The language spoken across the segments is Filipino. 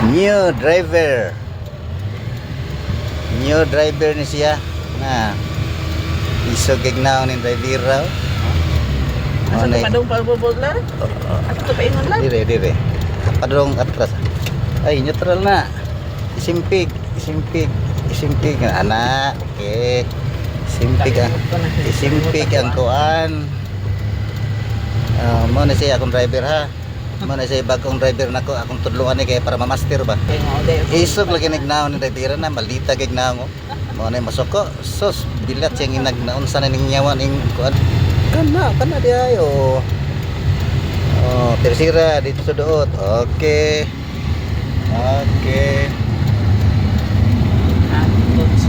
New driver. New driver ni siya. Na. Isog gignaw ni driver raw. Asa to padong palbobol na? Ato to paingon lang. Dire. Padong atras. Ay, neutral na. Isimpig. Anak. Okay. Isimpig ang kuan. Mo na siya akong driver ha. Mo na siya bagong driver nako akong tudluan ni kay para mamaster ba. Isog lagi nagnaon ni driver na maldita gignaw mo. Mo na masoko. Sus bilat siyang inagnaon sa ning nyawa ning kuan. Kana di ayo. Oh, tersira dito sa doot. Okay.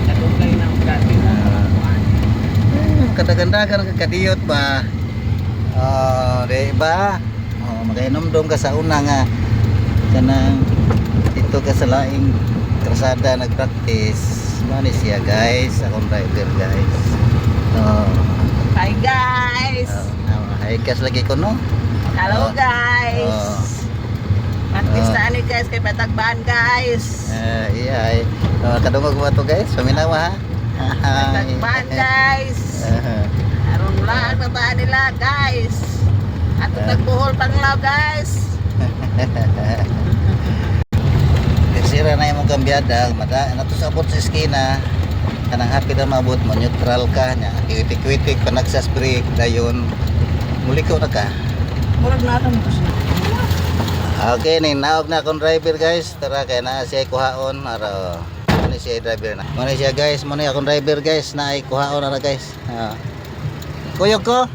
Kadugay ng grabe na. Kadaganda-dagan ka kadiyot ba? Oh, di ba? Oh, magainom dong ka sa una nga kanang dito ka sa laing krasada nagpractice. Mani siya guys, akong driver guys. Oh. Hi guys. Hikas lagi ko no. Hello guys. Artista ni guys kay patagbaan guys. Iya. Kadungog mo to guys, paminawa ha. Patagbaan guys. Aron lang na ba nila guys. Ato nagbuhol panglaw guys. Sira na yung kambyada, mada nato sa abot sa eskina. Kanang happy na maabot mo, neutral ka nya. Kiwitik-kiwitik panagsas brake dayon. Muli ko na ka. Murag na lang to siya. Okay, ning naog na akong driver guys. Tara kay na siya kuhaon ara. Ano siya driver na. Mo siya guys, mo ni akong driver guys na ay kuhaon ara guys. Kuyog ko.